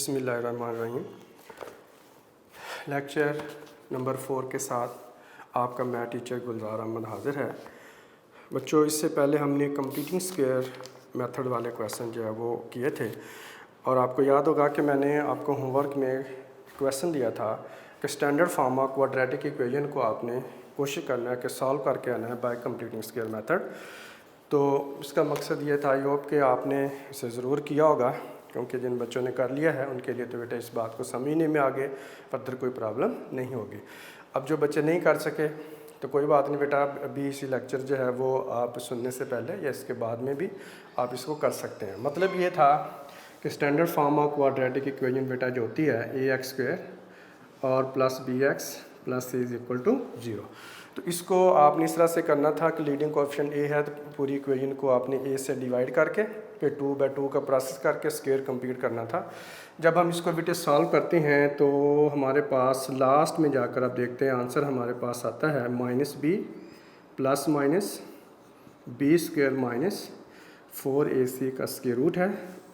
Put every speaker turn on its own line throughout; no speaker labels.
बिस्मिल्लाहिर्रहमानिर्रहीम। Lecture number 4 के साथ आपका मैथ टीचर गुलजार अहमद हाज़िर है। बच्चों, इससे पहले हमने कंप्लीटिंग स्क्वायर मेथड वाले क्वेश्चन जो है वो किए थे और आपको याद होगा कि मैंने आपको होमवर्क में क्वेश्चन दिया था कि standard form of quadratic equation को आपने कोशिश करना है कि सॉल्व करके आना है बाय कंप्लीटिंग स्क्वायर मेथड। तो इसका मकसद ये था आई होप कि आपने इसे ज़रूर किया होगा, क्योंकि जिन बच्चों ने कर लिया है उनके लिए तो बेटा इस बात को समझने में आगे फर्दर कोई प्रॉब्लम नहीं होगी। अब जो बच्चे नहीं कर सके तो कोई बात नहीं बेटा, अभी इसी लेक्चर जो है वो आप सुनने से पहले या इसके बाद में भी आप इसको कर सकते हैं। मतलब ये था कि standard form of quadratic equation बेटा जो होती है ax² और plus bx plus c is equal to 0। तो इसको आपने इस तरह से करना था कि लीडिंग कोएफिशिएंट a है तो पूरी इक्वेशन को आपने a से डिवाइड करके फिर 2/2 का प्रोसेस करके स्क्वायर कंप्लीट करना था। जब हम इसको बेटे सॉल्व करते हैं तो हमारे पास लास्ट में जाकर आप देखते हैं आंसर हमारे पास आता है -b plus minus b² - 4ac का स्क्वायर रूट है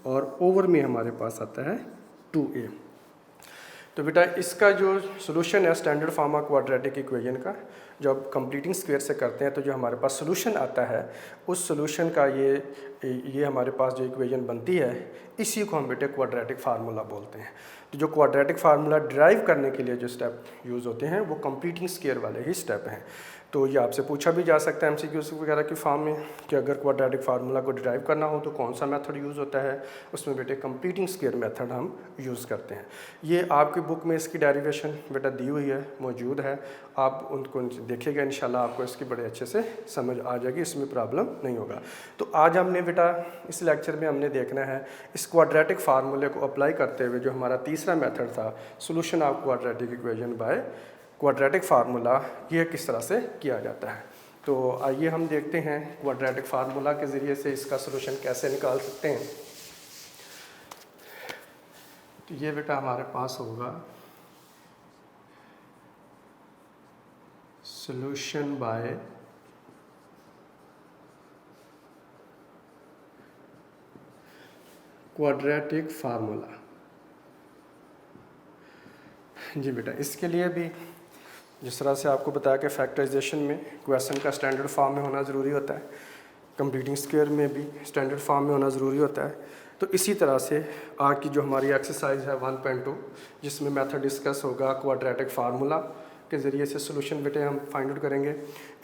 और ओवर में हमारे पास आता है 2a। तो बेटा इसका जो सोल्यूशन है standard form of quadratic equation का, जब कंप्लीटिंग स्क्वायर से करते हैं तो जो हमारे पास सोल्यूशन आता है उस सोल्यूशन का ये हमारे पास जो इक्वेशन बनती है इसी को हम बेटे क्वाड्रेटिक फार्मूला बोलते हैं। तो जो क्वाड्रेटिक फार्मूला डिराइव करने के लिए जो स्टेप यूज़ होते हैं वो कंप्लीटिंग स्क्वायर वाले ही स्टेप हैं। तो ये आपसे पूछा भी जा सकता है MCQs वगैरह की फॉर्म में कि अगर क्वाड्रेटिक फार्मूला को डिराइव करना हो तो कौन सा मेथड यूज़ होता है। उसमें बेटे कंप्लीटिंग स्क्वायर मेथड हम यूज़ करते हैं। ये आपकी बुक में इसकी डेरिवेशन बेटा दी हुई है, मौजूद है, आप उनको देखिएगा, इंशाल्लाह आपको इसकी बड़े अच्छे से समझ आ जाएगी, इसमें प्रॉब्लम नहीं होगा। तो आज हमने बेटा इस लेक्चर में हमने देखना है इस क्वाड्रेटिक फार्मूले को अप्लाई करते हुए जो हमारा तीसरा मेथड था solution of quadratic equation by quadratic formula, ये किस तरह से किया जाता है। तो आइए हम देखते हैं क्वाड्रेटिक फार्मूला के ज़रिए से इसका सोल्यूशन कैसे निकाल सकते हैं। तो ये बेटा हमारे पास होगा सोल्यूशन बाय क्वाड्रेटिक फार्मूला। जी बेटा, इसके लिए भी जिस तरह से आपको बताया कि फैक्टराइजेशन में क्वेश्चन का स्टैंडर्ड फॉर्म में होना ज़रूरी होता है, कंप्लीटिंग स्क्वायर में भी स्टैंडर्ड फॉर्म में होना ज़रूरी होता है। तो इसी तरह से आज की जो हमारी एक्सरसाइज है 1.2 जिसमें मेथड डिस्कस होगा क्वाड्रेटिक फार्मूला के ज़रिए से सोल्यूशन बेटे हम फाइंड आउट करेंगे।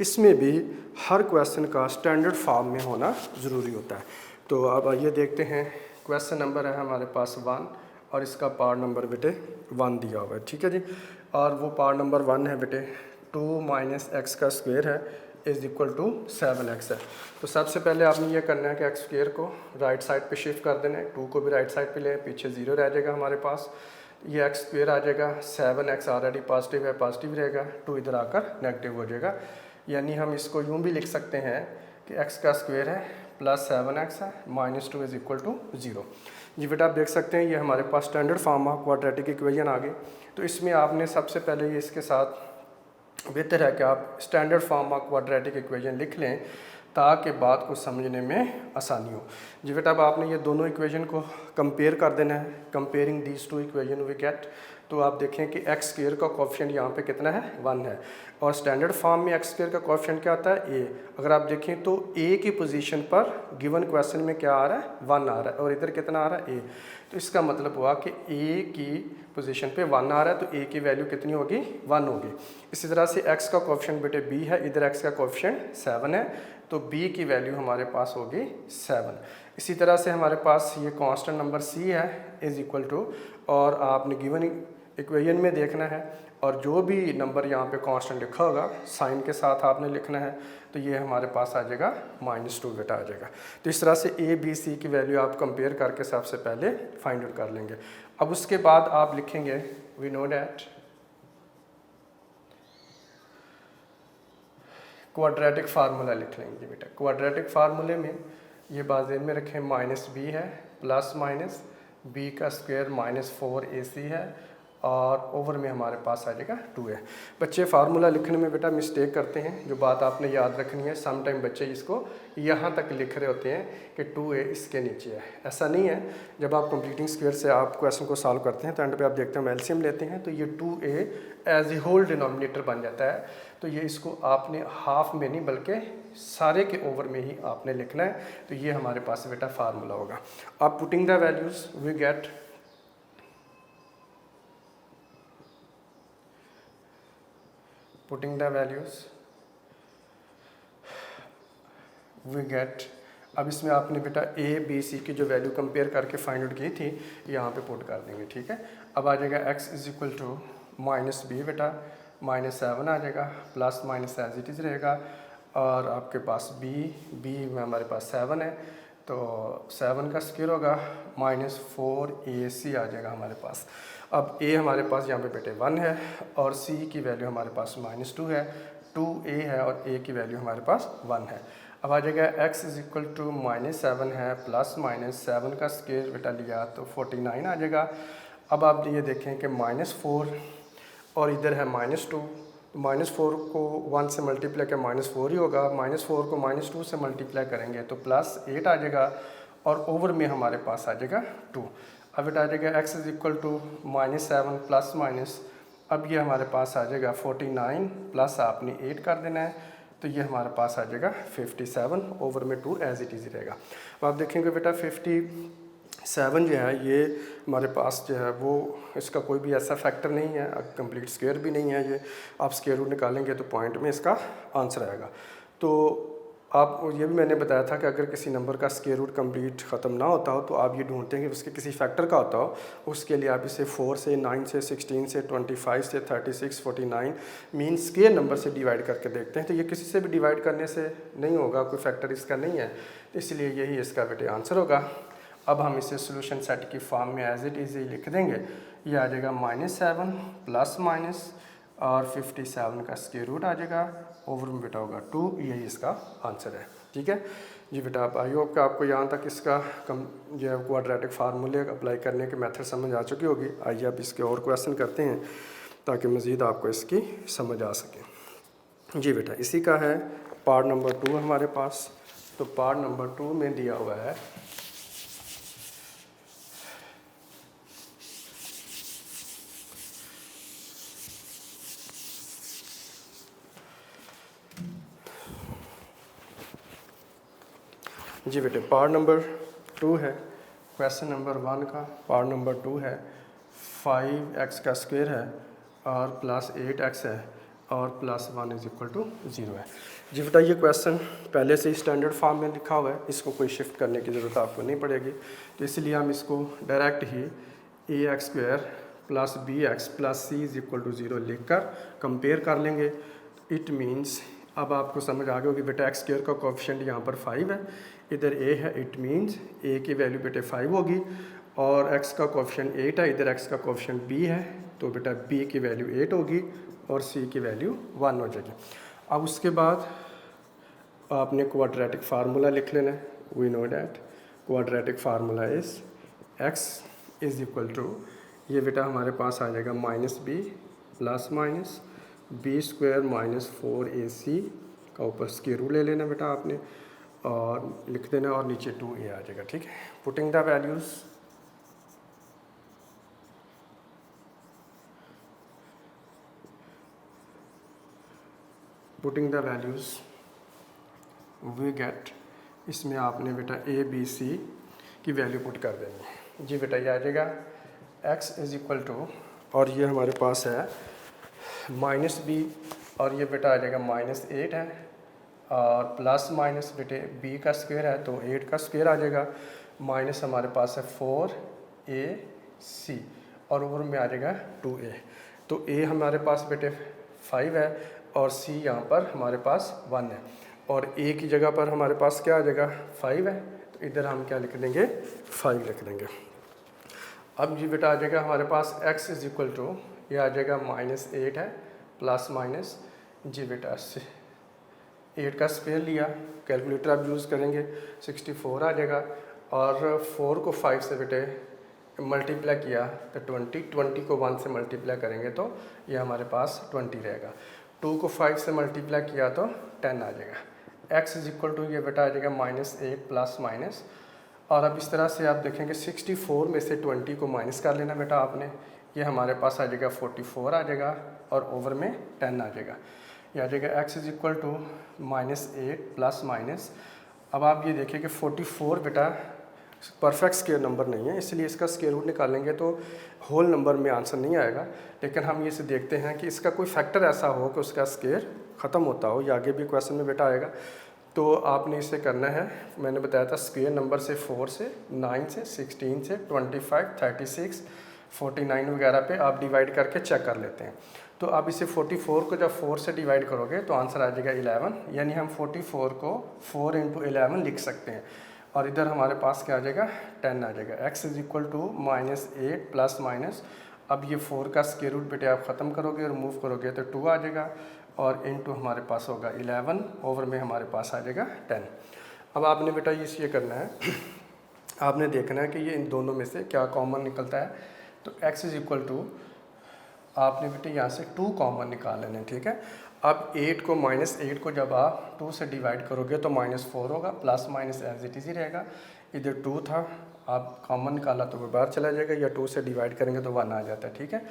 इसमें भी हर क्वेश्चन का स्टैंडर्ड फॉर्म में होना ज़रूरी होता है। तो अब आइए देखते हैं। क्वेश्चन नंबर है हमारे पास 1 और इसका पार्ट नंबर बेटे 1 दिया हुआ है, ठीक है जी। और वो पार्ट नंबर 1 है बेटे 2 - x का स्क्वायर है इज़ इक्वल टू 7x है। तो सबसे पहले आपने ये करना है कि x स्क्वायर को राइट साइड पे शिफ्ट कर देना है, 2 को भी राइट साइड पे ले, पीछे 0 रह जाएगा हमारे पास, ये x स्क्वायर आ जाएगा, 7x ऑलरेडी पॉजिटिव है, पॉजिटिव रहेगा, 2 इधर आकर नेगेटिव हो जाएगा। यानी हम इसको यूँ भी लिख सकते हैं कि x का स्क्वायर है प्लस 7x है -2 इज़ इक्वल टू 0। जी बेटा, आप देख सकते हैं ये हमारे पास standard form of quadratic equation आ गई। तो इसमें आपने सबसे पहले ये इसके साथ बेहतर है कि आप standard form of quadratic equation लिख लें ताकि बात को समझने में आसानी हो। जी बेटा, अब आपने ये दोनों इक्वेशन को कंपेयर कर देना है। Comparing these two equation we get, तो आप देखें कि x स्क्वायर का कोएफिशिएंट यहाँ पे कितना है 1 है और स्टैंडर्ड फॉर्म में x स्क्वायर का कोएफिशिएंट क्या आता है a। अगर आप देखें तो a की पोजीशन पर गिवन क्वेश्चन में क्या आ रहा है 1 आ रहा है और इधर कितना आ रहा है a। तो इसका मतलब हुआ कि a की पोजीशन पे 1 आ रहा है तो a की वैल्यू कितनी होगी 1 होगी। इसी तरह से x का कोएफिशिएंट बेटे b है, इधर x का कोएफिशिएंट 7 है तो b की वैल्यू हमारे पास होगी 7। इसी तरह से हमारे पास ये कांस्टेंट नंबर c है इज़ इक्वल टू, और आपने गिवन इक्वेशन में देखना है और जो भी नंबर यहाँ पे कांस्टेंट लिखा होगा साइन के साथ आपने लिखना है, तो ये हमारे पास आ जाएगा -2 बेटा आ जाएगा। तो इस तरह से a b c की वैल्यू आप कंपेयर करके सबसे पहले फाइंड आउट कर लेंगे। अब उसके बाद आप लिखेंगे we know that quadratic formula लिख लेंगे बेटा। क्वाड्रेटिक फार्मूले में ये बात ध्यान में रखें -b है प्लस माइनस b का स्क्वायर -4ac है और ओवर में हमारे पास आ जाएगा 2a। बच्चे फार्मूला लिखने में बेटा मिस्टेक करते हैं, जो बात आपने याद रखनी है। सम टाइम बच्चे इसको यहाँ तक लिख रहे होते हैं कि 2a इसके नीचे है, ऐसा नहीं है। जब आप कंप्लीटिंग स्क्वायर से आप क्वेश्चन को सॉल्व करते हैं तो एंड पे आप देखते हैं हम एलसीएम लेते हैं, तो ये 2a as a whole denominator बन जाता है। तो ये इसको आपने हाफ में नहीं बल्कि सारे के ओवर में ही आपने लिखना है। तो ये हमारे पास बेटा फार्मूला होगा। अब putting the values we get putting the values we get. अब इसमें आपने बेटा ए बी सी की जो वैल्यू कंपेयर करके फाइंड आउट की थी यहाँ पे पुट कर देंगे, ठीक है। अब आ जाएगा x is equal to minus B बेटा, -7 आ जाएगा, plus minus as it is रहेगा। और आपके पास बी में हमारे पास 7 है, तो 7 का स्क्वायर होगा -4ac आ जाएगा हमारे पास। अब a हमारे पास यहाँ पे बेटे 1 है और c की वैल्यू हमारे पास -2 है, 2a है और a की वैल्यू हमारे पास 1 है। अब आ जाएगा x इज इक्वल टू -7 है, प्लस -7 का स्क्वायर बेटा लिया तो 49 आ जाएगा। अब आप ये देखें कि -4 और इधर है -2, -4 को 1 से मल्टीप्लाई कर -4 ही होगा, -4 को -2 से मल्टीप्लाई करेंगे तो +8 आ जाएगा और ओवर में हमारे पास आ जाएगा 2। अब बेटा आ जाएगा x is equal to -7 plus minus, अब ये हमारे पास आ जाएगा 49 प्लस आपने 8 कर देना है, तो ये हमारे पास आ जाएगा 57, ओवर में 2 एज इट इज़ रहेगा। अब आप देखेंगे बेटा 57 जो है ये हमारे पास जो है वो इसका कोई भी ऐसा फैक्टर नहीं है, कंप्लीट स्क्वायर भी नहीं है। ये आप स्क्वायर रूट निकालेंगे तो पॉइंट में इसका आंसर आएगा। तो आप ये भी मैंने बताया था कि अगर किसी नंबर का स्क्वायर रूट कंप्लीट ख़त्म ना होता हो तो आप ये ढूंढते हैं कि उसके किसी फैक्टर का होता हो। उसके लिए आप इसे 4 से 9 से 16 से 25 से 36 49 मीन स्क्वायर नंबर से डिवाइड करके देखते हैं। तो ये किसी से भी डिवाइड करने से नहीं होगा, कोई फैक्टर इसका नहीं है, इसलिए यही इसका बेटे आंसर होगा। अब हम इसे सोल्यूशन सेट की फॉर्म में एज इट इज़ लिख देंगे। ये आ जाएगा -7 प्लस माइनस और 57 का स्क्वायर रूट आ जाएगा, ओवर में बेटा होगा 2, यही इसका आंसर है, ठीक है जी बेटा। आप आई होप कि आपको यहाँ तक इसका जो है क्वाड्रेटिक फार्मूले अप्लाई करने के मेथड समझ आ चुकी होगी। आइए आप इसके और क्वेश्चन करते हैं ताकि मज़ीद आपको इसकी समझ आ सके। जी बेटा इसी का है पार्ट नंबर 2 हमारे पास। तो पार्ट नंबर 2 में दिया हुआ है जी बेटे, पार्ट नंबर 2 है क्वेश्चन नंबर 1 का। पार्ट नंबर 2 है 5x का स्क्वायर है और प्लस 8x है और प्लस 1 इज इक्वल टू 0 है। जी बेटा ये क्वेश्चन पहले से ही स्टैंडर्ड फॉर्म में लिखा हुआ है, इसको कोई शिफ्ट करने की ज़रूरत आपको नहीं पड़ेगी। तो इसलिए हम इसको डायरेक्ट ही ax square plus bx plus c is equal to 0 लिख कर कंपेयर कर लेंगे। इट मीन्स अब आपको समझ आ गया होगी बेटा x स्क्वायर का कोएफिशिएंट यहाँ पर 5 है, इधर a है, इट मीन्स a की वैल्यू बेटे 5 होगी और x का कोएफिशिएंट 8 है, इधर x का कोएफिशिएंट b है, तो बेटा b की वैल्यू 8 होगी और c की वैल्यू 1 हो जाएगी। अब उसके बाद आपने क्वाड्रेटिक फार्मूला लिख लेना है। We know that quadratic formula is x is equal to, ये बेटा हमारे पास आ जाएगा -b plus minus b square minus 4ac का ऊपर स्क्वायर रूट ले लेना बेटा आपने और लिख देना और नीचे 2a आ जाएगा, ठीक है। Putting the values we get, इसमें आपने बेटा a b c की वैल्यू पुट कर देंगे। जी बेटा ये आ जाएगा x इज इक्वल टू, और ये हमारे पास है -b और ये बेटा आ जाएगा -8 है और प्लस माइनस बेटे b का स्क्वायर है तो 8 का स्क्वायर आ जाएगा, माइनस हमारे पास है 4ac और ओवर में आ जाएगा 2a। तो a हमारे पास बेटे 5 है और c यहाँ पर हमारे पास 1 है और a की जगह पर हमारे पास क्या आ जाएगा 5 है, तो इधर हम क्या लिख देंगे 5 लिख देंगे। अब जी बेटा आ जाएगा हमारे पास x इज इक्वल टू, ये आ जाएगा -8 है प्लस माइनस, जी बेटा 8 का स्क्वायर लिया, कैलकुलेटर आप यूज़ करेंगे 64 आ जाएगा और 4 को 5 से बेटे मल्टीप्लाई किया तो 20 को 1 से मल्टीप्लाई करेंगे तो ये हमारे पास 20 रहेगा। 2 को 5 से मल्टीप्लाई किया तो 10 आ जाएगा। x इज इक्वल टू ये बेटा आ जाएगा -8 प्लस माइनस, और अब इस तरह से आप देखेंगे 64 में से 20 को माइनस कर लेना बेटा आपने, ये हमारे पास आ जाएगा 44 आ जाएगा और ओवर में 10 आ जाएगा। ये आ जाएगा x is equal to -8 plus minus. अब आप ये देखिए कि 44 बेटा परफेक्ट स्क्वायर नंबर नहीं है, इसलिए इसका स्क्वायर रूट निकालेंगे तो होल नंबर में आंसर नहीं आएगा। लेकिन हम ये से देखते हैं कि इसका कोई फैक्टर ऐसा हो कि उसका स्क्वायर ख़त्म होता हो, या आगे भी क्वेश्चन में बेटा आएगा। तो आपने इसे करना है, मैंने बताया था स्क्वायर नंबर से 4 से 9 से 16 से 25 36 49 वगैरह पे आप डिवाइड करके चेक कर लेते हैं। तो आप इसे 44 को जब 4 से डिवाइड करोगे तो आंसर आ जाएगा 11, यानी हम 44 को 4 × 11 लिख सकते हैं। और इधर हमारे पास क्या आ जाएगा 10 आ जाएगा। x is equal to -8 plus minus, अब ये 4 का स्क्वायर रूट बेटे आप ख़त्म करोगे, रिमूव करोगे तो 2 आ जाएगा, और इनटू हमारे पास होगा 11, ओवर में हमारे पास आ जाएगा 10। अब आपने बेटा ये करना है, आपने देखना है कि ये इन दोनों में से क्या कॉमन निकलता है। तो x इज इक्वल टू आपने बेटे यहाँ से 2 कॉमन निकाल लेना है, ठीक है। अब 8 को जब आप 2 से डिवाइड करोगे तो -4 होगा, plus minus as it is ही रहेगा। इधर 2 था, आप कॉमन निकाला तो वो बाहर चला जाएगा, या 2 से डिवाइड करेंगे तो 1 आ जाता है, ठीक है।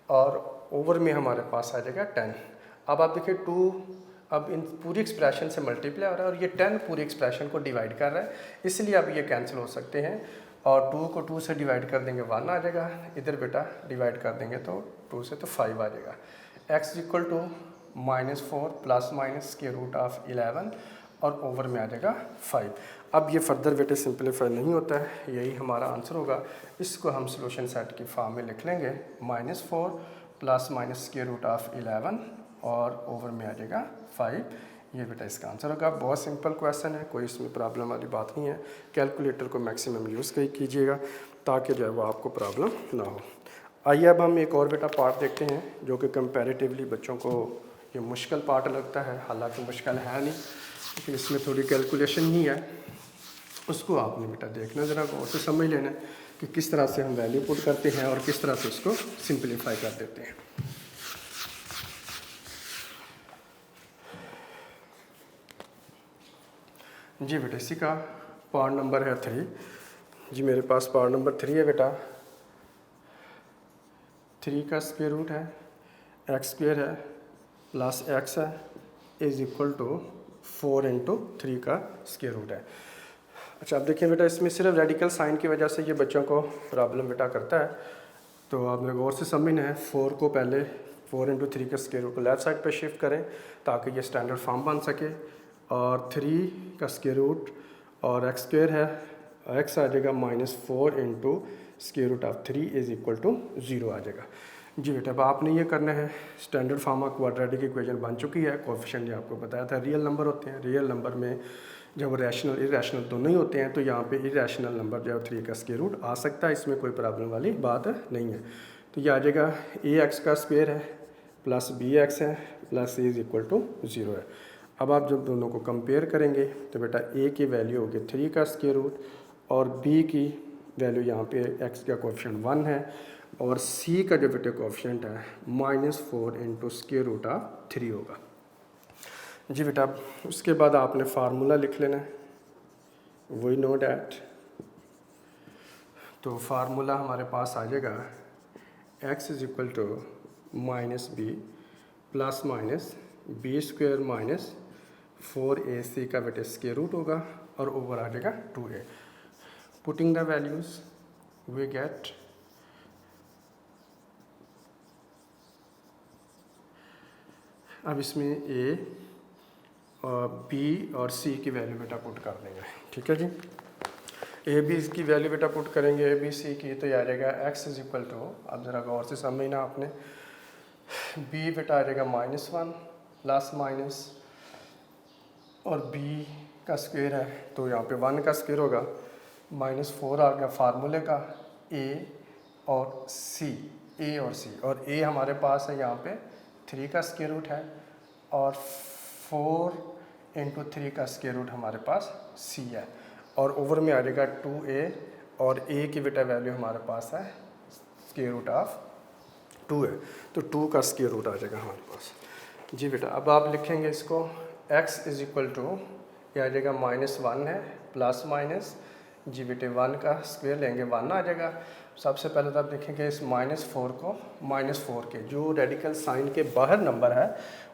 और ओवर में हमारे पास आ जाएगा 10। अब आप देखिए 2 अब इन पूरी एक्सप्रेशन से मल्टीप्लाई हो रहा है, और ये 10 पूरी एक्सप्रेशन को डिवाइड कर रहा है, इसलिए अब ये कैंसिल हो सकते हैं। और 2 को 2 से डिवाइड कर देंगे 1 आ जाएगा, इधर बेटा डिवाइड कर देंगे तो 2 से तो 5 आ जाएगा। x equal to -4 plus minus square root of 11, और ओवर में आ जाएगा 5। अब ये फर्दर बेटे सिंपलीफाई नहीं होता है, यही हमारा आंसर होगा। इसको हम सोल्यूशन सेट की फॉर्म में लिख लेंगे, -4 plus minus square root of 11 और ओवर में आ जाएगा 5। ये बेटा इसका आंसर होगा। बहुत सिंपल क्वेश्चन है, कोई इसमें प्रॉब्लम वाली बात नहीं है। कैलकुलेटर को मैक्सिमम यूज़ कीजिएगा ताकि जो है वो आपको प्रॉब्लम ना हो। आइए अब हम एक और बेटा पार्ट देखते हैं जो कि कंपैरेटिवली बच्चों को ये मुश्किल पार्ट लगता है, हालांकि मुश्किल है नहीं, लेकिन इसमें थोड़ी कैलकुलेशन ही है। उसको आपने बेटा देखना, ज़रा गौर से समझ लेना कि किस तरह से हम वैल्यू पुट करते हैं और किस तरह से उसको सिंपलीफाई कर देते हैं। जी बेटा इसी का पार्ट नंबर है 3। जी मेरे पास पार्ट नंबर 3 है बेटा। 3 का स्क्वायर रूट है, एक्स स्क्वायर है प्लस एक्स है, इज इक्वल टू 4 × 3 का स्क्वायर रूट है। अच्छा अब देखिए बेटा, इसमें सिर्फ रेडिकल साइन की वजह से ये बच्चों को प्रॉब्लम बेटा करता है, तो आपने गौर से समझना है। 4 को पहले 4 × 3 का स्क्वायर रूट को लेफ़्ट साइड पे शिफ्ट करें ताकि ये स्टैंडर्ड फॉर्म बन सके, और 3 का स्क्वायर रूट और एक्स स्क्वायर है, एक्स आ जाएगा -4 × square root of 3 is equal to 0 आ जाएगा। जी बेटा अब आपने ये करना है, standard form of quadratic equation बन चुकी है। कोएफिशिएंट जो आपको बताया था रियल नंबर होते हैं, रियल नंबर में जब रैशनल इरेशनल दोनों ही होते हैं तो यहाँ पे इरेशनल नंबर जो है 3 का स्क्वायर रूट आ सकता है, इसमें कोई प्रॉब्लम वाली बात नहीं है। तो ये आ जाएगा ax का स्क्वायर है प्लस bx है plus c is equal to 0 है। अब आप जब दोनों को कंपेयर करेंगे तो बेटा a की वैल्यू होगी 3 का स्क्वायर रूट, और b की वैल्यू यहाँ पे x का कोएफिशिएंट 1 है, और c का जो बेटा कोएफिशिएंट है -4 × स्क्वायर रूट ऑफ 3 होगा। जी बेटा उसके बाद आपने फार्मूला लिख लेना है, वी नो डैट। तो फार्मूला हमारे पास आ जाएगा x is equal to -b plus minus B square minus 4ac का बेटा स्क्वायर रूट होगा, और ओवर आ जाएगा 2a। Putting the values we get अब इसमें a और b और c की वैल्यू बेटा पुट कर देंगे, ठीक है जी। a b की वैल्यू बेटा पुट करेंगे a b c की, तो ये आ जाएगा x इज इक्वल टू, अब ज़रा गौर से समझना आपने, b बेटा आ जाएगा -1 प्लस माइनस, और b का स्क्वायर है तो यहाँ पे 1 का स्क्वायर होगा, -4 आ गया फार्मूले का, a और c, और a हमारे पास है यहाँ पे 3 का स्क्वायर रूट है, और 4 × 3 का स्क्वायर रूट हमारे पास c है, और ओवर में आ जाएगा 2a और a की बेटा वैल्यू हमारे पास है स्क्वायर रूट ऑफ 2 है, तो 2 का स्क्वायर रूट आ जाएगा हमारे पास। जी बेटा, अब आप लिखेंगे इसको x इज इक्वल टू, ये आ जाएगा -1 है प्लस माइनस, जी बेटे 1 का स्क्वायर लेंगे 1 आ जाएगा। सबसे पहले तो आप देखेंगे इस -4 को -4 के जो रेडिकल साइन के बाहर नंबर है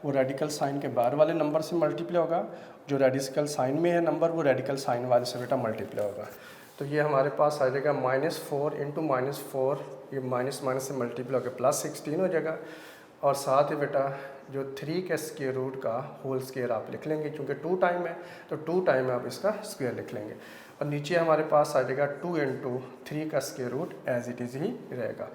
वो रेडिकल साइन के बाहर वाले नंबर से मल्टीप्लाई होगा, जो रेडिकल साइन में है नंबर वो रेडिकल साइन वाले से बेटा मल्टीप्लाई होगा। तो ये हमारे पास आ जाएगा -4 इंटू -4, ये माइनस माइनस से मल्टीप्लाई होकर +16 हो जाएगा। और साथ ही बेटा जो 3 के स्क्वायर रूट का होल स्क्वायर आप लिख लेंगे, क्योंकि 2 टाइम है तो 2 टाइम आप इसका स्क्वायर लिख लेंगे। और नीचे हमारे पास आ जाएगा 2 इंटू 3 का square root as it is ही रहेगा।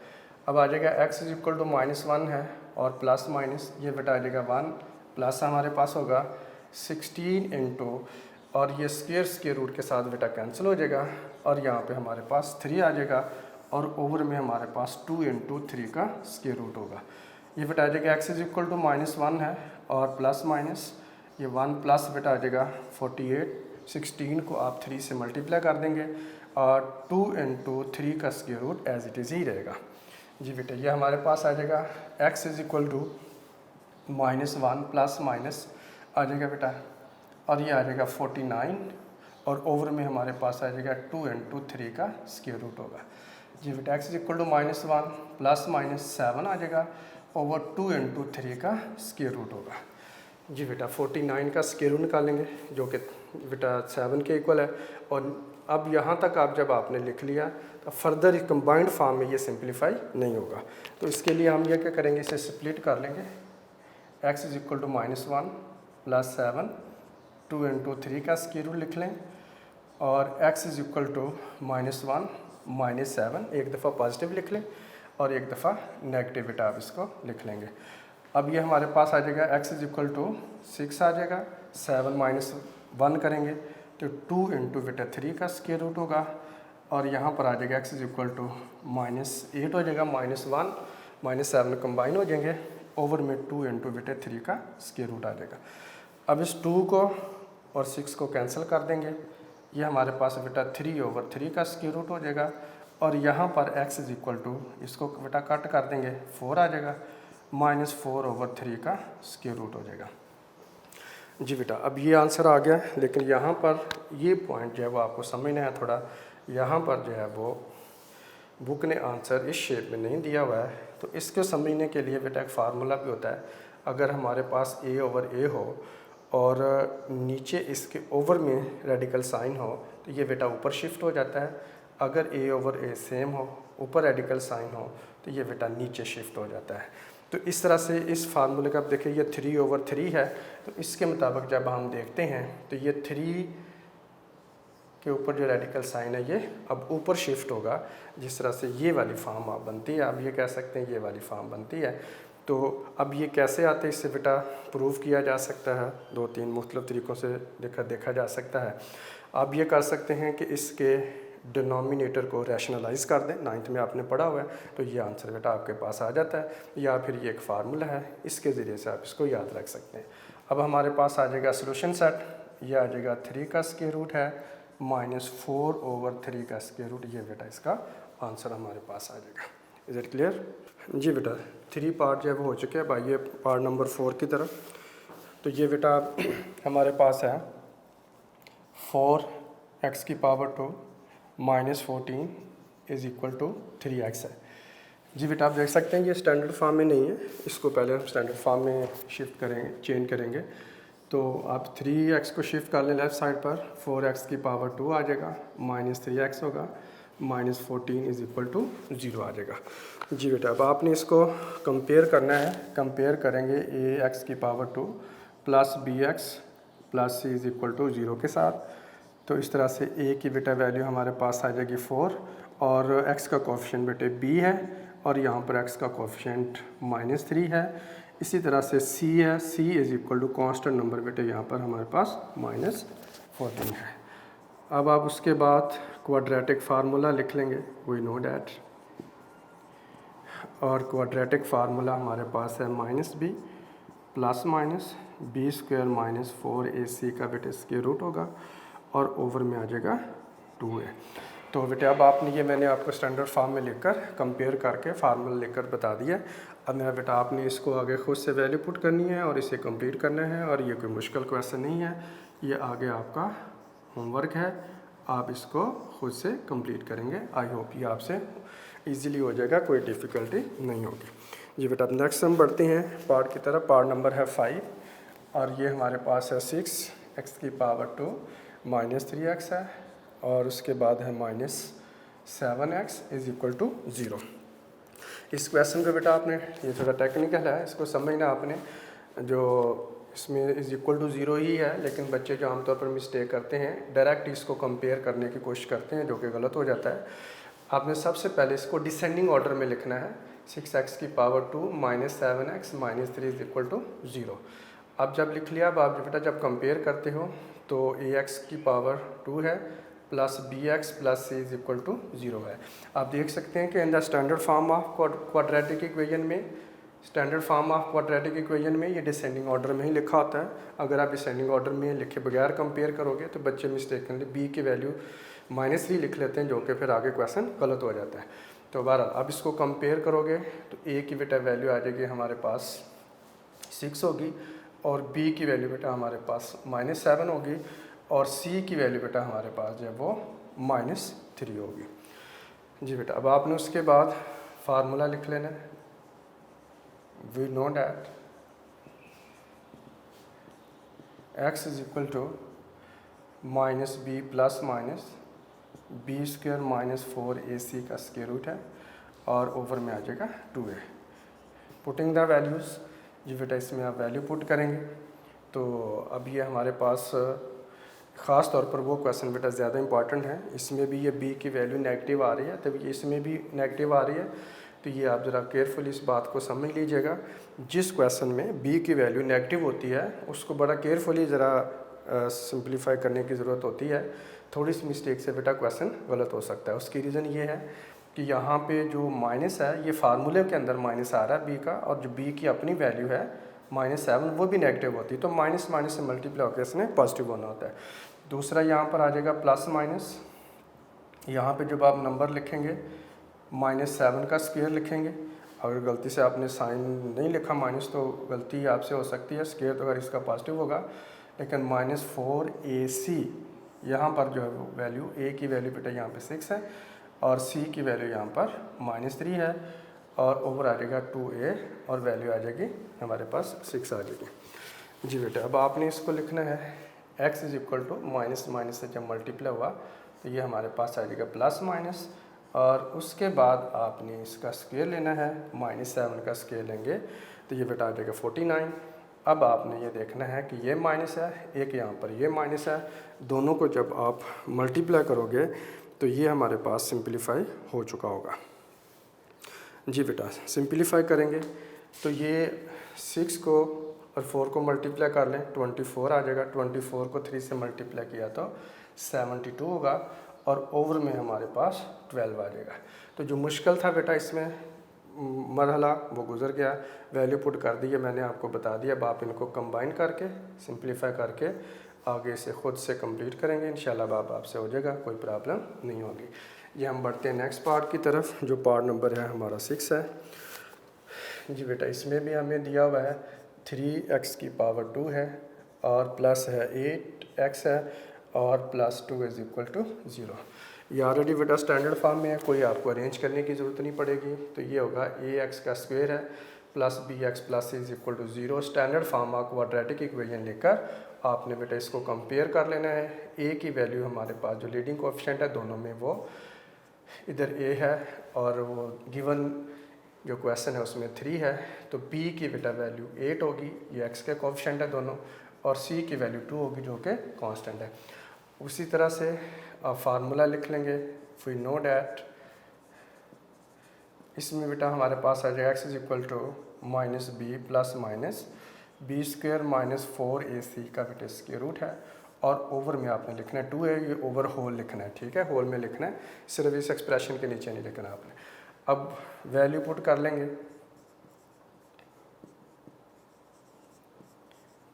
अब आ जाएगा x इज इक्वल टू -1 है और प्लस माइनस ये बेटा आ जाएगा 1 प्लस हमारे पास होगा 16 इंटू, और ये स्क्वायर रूट के साथ बेटा कैंसिल हो जाएगा और यहाँ पे हमारे पास 3 आ जाएगा और ओवर में हमारे पास 2 इंटू 3 का स्क्वायर रूट होगा। ये बेटा आ जाएगा x इज इक्वल टू -1 है और प्लस माइनस ये 1 प्लस बेटा आ जाएगा 48, 16 को आप 3 से मल्टीप्लाई कर देंगे और 2 इंटू 3 का square root as it is ही रहेगा। जी बेटा ये हमारे पास आ जाएगा x is equal to -1 plus minus आ जाएगा बेटा, और ये आ जाएगा 49 और ओवर में हमारे पास आ जाएगा 2 इंटू 3 का स्क्वायर रूट होगा। जी बेटा x is equal to -1 plus minus 7 आ जाएगा ओवर 2 इंटू 3 का स्क्वायर रूट होगा। जी बेटा 49 का स्क्वायर रूट निकालेंगे जो कि बेटा 7 के इक्वल है। और अब यहाँ तक आप जब आपने लिख लिया तो फर्दर कंबाइंड फॉर्म में ये सिंप्लीफाई नहीं होगा, तो इसके लिए हम ये क्या करेंगे, इसे स्प्लिट कर लेंगे। x is equal to -1 plus 7, 2 into 3 का स्क्वायर रूट लिख लें और x इज इक्वल टू -1 -7, एक दफ़ा पॉजिटिव लिख लें और एक दफ़ा नेगेटिव बेटा आप इसको लिख लेंगे। अब ये हमारे पास आ जाएगा x इज इक्वल टू 6 आ जाएगा, 7 माइनस 1 करेंगे तो 2 इंटू बेटा 3 का स्क्वायर रूट होगा और यहाँ पर आ जाएगा x इज इक्वल टू -8 हो जाएगा, -1 -7 कंबाइन हो जाएंगे, ओवर में 2 इंटू बेटा 3 का स्क्वायर रूट आ जाएगा। अब इस 2 को और 6 को कैंसिल कर देंगे, ये हमारे पास बेटा 3/3 का स्क्वायर रूट हो जाएगा और यहाँ पर x इज इक्वल टू, इसको बेटा कट कर देंगे 4 आ जाएगा, -4/3 का स्क्वायर रूट हो जाएगा। जी बेटा अब ये आंसर आ गया, लेकिन यहाँ पर ये पॉइंट जो है वो आपको समझना है थोड़ा। यहाँ पर जो है वो बुक ने आंसर इस शेप में नहीं दिया हुआ है, तो इसको समझने के लिए बेटा एक फार्मूला भी होता है। अगर हमारे पास a/a हो और नीचे इसके ओवर में रेडिकल साइन हो तो ये बेटा ऊपर शिफ्ट हो जाता है। अगर a/a सेम हो, ऊपर रेडिकल साइन हो तो ये बेटा नीचे शिफ्ट हो जाता है। तो इस तरह से इस फार्मूले का आप देखिए ये 3/3 है, तो इसके मुताबिक जब हम देखते हैं तो ये 3 के ऊपर जो रेडिकल साइन है ये अब ऊपर शिफ्ट होगा। जिस तरह से ये वाली फॉर्म आप बनती है, आप ये कह सकते हैं ये वाली फॉर्म बनती है। तो अब ये कैसे आते हैं इससे बेटा प्रूव किया जा सकता है, 2-3 मुख्तलिफ तरीक़ों से देखा जा सकता है। आप ये कर सकते हैं कि इसके डिनोमिनेटर को रैशनलाइज़ कर दें, 9th में आपने पढ़ा हुआ है, तो ये आंसर बेटा आपके पास आ जाता है। या फिर ये एक फार्मूला है, इसके ज़रिए से आप इसको याद रख सकते हैं। अब हमारे पास आ जाएगा सोल्यूशन सेट, ये आ जाएगा 3 का स्क्वायर रूट है -4/3 का स्क्वायर रूट, ये बेटा इसका आंसर हमारे पास आ जाएगा। Is it clear? जी बेटा 3 पार्ट जो है वो हो चुके हैं। भाई ये पार्ट नंबर 4 की तरफ, तो ये बेटा हमारे पास है 4x की power 2 -14 is equal to 3x है। जी बेटा आप देख सकते हैं ये स्टैंडर्ड फॉर्म में नहीं है, इसको पहले हम स्टैंडर्ड फॉर्म में शिफ्ट करेंगे, चेंज करेंगे। तो आप 3x को शिफ्ट कर लें लेफ़्ट साइड पर, 4x की पावर 2 आ जाएगा, -3x होगा, -14 इज़ इक्वल टू 0 आ जाएगा। जी बेटा अब आपने इसको कंपेयर करना है, कंपेयर करेंगे ax की power 2 plus bx plus c is equal to 0 के साथ। तो इस तरह से a की बेटा वैल्यू हमारे पास आ जाएगी 4 और x का कोफिशिएंट बेटे b है और यहाँ पर x का कोफिशिएंट -3 है। इसी तरह से c है, c is equal to constant number बेटे यहाँ पर हमारे पास -14 है। अब आप उसके बाद क्वाड्रेटिक फार्मूला लिख लेंगे, वी नो डैट, और क्वाड्रेटिक फार्मूला हमारे पास है -b plus minus b² -4ac का बेटे स्क्वायर रूट होगा और ओवर में आ जाएगा 2 है। तो बेटा अब आपने ये मैंने आपको स्टैंडर्ड फॉर्म में लिखकर कंपेयर करके फार्मूला लिखकर बता दिया। अब मेरा बेटा आपने इसको आगे खुद से वैल्यू पुट करनी है और इसे कंप्लीट करना है, और ये कोई मुश्किल क्वेश्चन नहीं है, ये आगे आपका होमवर्क है, आप इसको खुद से कंप्लीट करेंगे। आई होप ये आपसे इजीली हो जाएगा, कोई डिफ़िकल्टी नहीं होगी। जी बेटा अब नेक्स्ट हम बढ़ते हैं पार्ट की तरफ। पार्ट नंबर है 5 और ये हमारे पास है 6x की पावर 2 -3x है, और उसके बाद है -7x इज़ इक्वल टू 0। इस क्वेश्चन पे बेटा आपने, ये थोड़ा टेक्निकल है, इसको समझना आपने, जो इसमें इज़ इक्वल टू 0 ही है, लेकिन बच्चे जो आमतौर पर मिस्टेक करते हैं डायरेक्ट इसको कंपेयर करने की कोशिश करते हैं, जो कि गलत हो जाता है। आपने सबसे पहले इसको डिसेंडिंग ऑर्डर में लिखना है। 6x की power 2 -7x -3 is equal to 0। अब जब लिख लिया, अब आप बेटा जब कंपेयर करते हो तो ax की पावर 2 है plus bx plus c is equal to 0 है। आप देख सकते हैं कि in the standard form of quadratic equation में, standard form of quadratic equation में ये डिसेंडिंग ऑर्डर में ही लिखा होता है। अगर आप डिसेंडिंग ऑर्डर में लिखे बगैर कंपेयर करोगे तो बच्चे मिस्टेकनली b की वैल्यू -3 लिख लेते हैं, जो कि फिर आगे क्वेश्चन गलत हो जाता है। तो बहरहाल अब इसको कंपेयर करोगे तो a की बेटा वैल्यू आ जाएगी हमारे पास 6 होगी, और b की वैल्यू बेटा हमारे पास -7 होगी, और c की वैल्यू बेटा हमारे पास जो है वो -3 होगी। जी बेटा अब आपने उसके बाद फार्मूला लिख लेना है। We know that x is equal to -b plus b square -4ac का स्क्वायर रूट है, और ओवर में आ जाएगा 2a। पुटिंग द वैल्यूज़, जी बेटा इसमें आप वैल्यू पुट करेंगे तो अब ये हमारे पास ख़ास तौर पर वो क्वेश्चन बेटा ज़्यादा इंपॉर्टेंट है। इसमें भी ये b की वैल्यू नेगेटिव आ रही है, तब ये इसमें भी नेगेटिव आ रही है, तो ये आप ज़रा केयरफुली इस बात को समझ लीजिएगा। जिस क्वेश्चन में b की वैल्यू नेगेटिव होती है उसको बड़ा केयरफुली ज़रा सिंप्लीफाई करने की ज़रूरत होती है। थोड़ी सी मिस्टेक से बेटा क्वेश्चन गलत हो सकता है। उसकी रीज़न ये है कि यहाँ पे जो माइनस है ये फार्मूले के अंदर माइनस आ रहा है b का, और जो b की अपनी वैल्यू है -7 वो भी नेगेटिव होती है, तो माइनस माइनस से मल्टीप्लाई होकर इसने पॉजिटिव होना होता है। दूसरा यहाँ पर आ जाएगा प्लस माइनस, यहाँ पे जब आप नंबर लिखेंगे -7 का स्क्वायर लिखेंगे। अगर गलती से आपने साइन नहीं लिखा माइनस तो गलती आपसे हो सकती है, स्क्वायर तो अगर इसका पॉजिटिव होगा, लेकिन -4ac यहाँ पर जो है वो वैल्यू, a की वैल्यू बेटा यहाँ पे 6 है, और c की वैल्यू यहाँ पर -3 है, और ओवर आ जाएगा 2a, और वैल्यू आ जाएगी हमारे पास 6 आ जाएगी। जी बेटा अब आपने इसको लिखना है x is equal to minus minus से जब मल्टीप्लाई हुआ तो ये हमारे पास आ जाएगा प्लस माइनस, और उसके बाद आपने इसका स्क्वायर लेना है, -7 का स्क्वायर लेंगे तो ये बेटा आ जाएगा 49। अब आपने ये देखना है कि ये माइनस है, एक यहाँ पर ये माइनस है, दोनों को जब आप मल्टीप्लाई करोगे तो ये हमारे पास सिंपलीफाई हो चुका होगा। जी बेटा सिंपलीफाई करेंगे तो ये 6 को और 4 को मल्टीप्लाई कर लें, 24 आ जाएगा। 24 को 3 से मल्टीप्लाई किया तो 72 होगा, और ओवर में हमारे पास 12 आ जाएगा। तो जो मुश्किल था बेटा इसमें मरहला वो गुजर गया, वैल्यू पुट कर दी है मैंने आपको बता दिया। अब आप इनको कंबाइन करके सिंपलीफाई करके आगे से ख़ुद से कंप्लीट करेंगे, इंशाल्लाह बाब आपसे हो जाएगा, कोई प्रॉब्लम नहीं होगी। ये हम बढ़ते हैं नेक्स्ट पार्ट की तरफ, जो पार्ट नंबर है हमारा 6 है। जी बेटा इसमें भी हमें दिया हुआ है 3x की पावर 2 है, और प्लस है 8x है, और प्लस 2 इज़ इक्वल टू 0। ये ऑलरेडी बेटा स्टैंडर्ड फॉर्म में है, कोई आपको अरेंज करने की ज़रूरत नहीं पड़ेगी। तो ये होगा ax का स्क्वायर है plus bx plus c is equal to 0। Standard form of quadratic equation लेकर आपने बेटा इसको कंपेयर कर लेना है। a की वैल्यू हमारे पास जो लीडिंग कोएफिशिएंट है दोनों में वो इधर a है, और वो गिवन जो क्वेश्चन है उसमें 3 है, तो b की बेटा वैल्यू 8 होगी, ये x के कोएफिशिएंट है दोनों, और c की वैल्यू 2 होगी जो कि कांस्टेंट है। उसी तरह से आप फार्मूला लिख लेंगे। वी नो डैट, इसमें बेटा हमारे पास आ जाएगा x is equal to -b plus b square -4ac का बेटा स्क्वायर रूट है, और ओवर में आपने लिखना है 2 है, ये ओवर होल लिखना है, ठीक है, होल में लिखना है, सिर्फ इस एक्सप्रेशन के नीचे नहीं लिखना आपने। अब वैल्यू पुट कर लेंगे,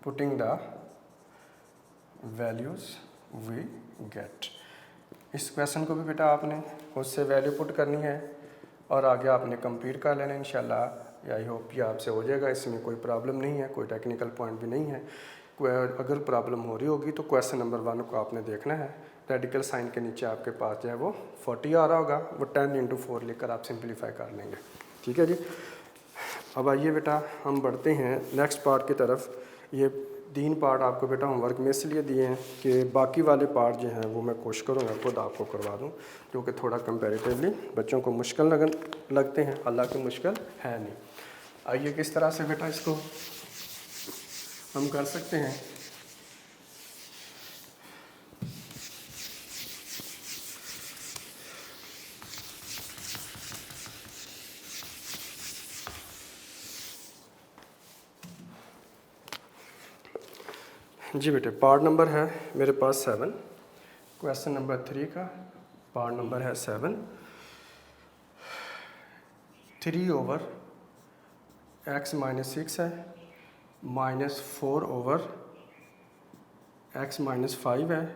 putting the values we get. इस क्वेश्चन को भी बेटा आपने उससे वैल्यू पुट करनी है और आगे आपने कंप्लीट कर लेना इंशाल्लाह। आई होप ये आपसे हो जाएगा, इसमें कोई प्रॉब्लम नहीं है, कोई टेक्निकल पॉइंट भी नहीं है। अगर प्रॉब्लम हो रही होगी तो क्वेश्चन नंबर 1 को आपने देखना है। रेडिकल साइन के नीचे आपके पास जो है वो 40 आ रहा होगा, वो 10 × 4 लेकर आप सिंप्लीफाई कर लेंगे। ठीक है जी। अब आइए बेटा हम बढ़ते हैं नेक्स्ट पार्ट की तरफ। ये 3 पार्ट आपको बेटा होमवर्क में इसलिए दिए हैं कि बाकी वाले पार्ट जो हैं वो मैं कोशिश करूँगा खुद आपको करवा दूँ, जो कि थोड़ा कंपैरेटिवली बच्चों को मुश्किल लगते हैं, हालांकि मुश्किल है नहीं। आइए किस तरह से बेटा इसको हम कर सकते हैं। जी बेटे, पार्ट नंबर है मेरे पास 7, क्वेश्चन नंबर 3 का पार्ट नंबर है 7। 3/x - 6 है, -4/x - 5 है,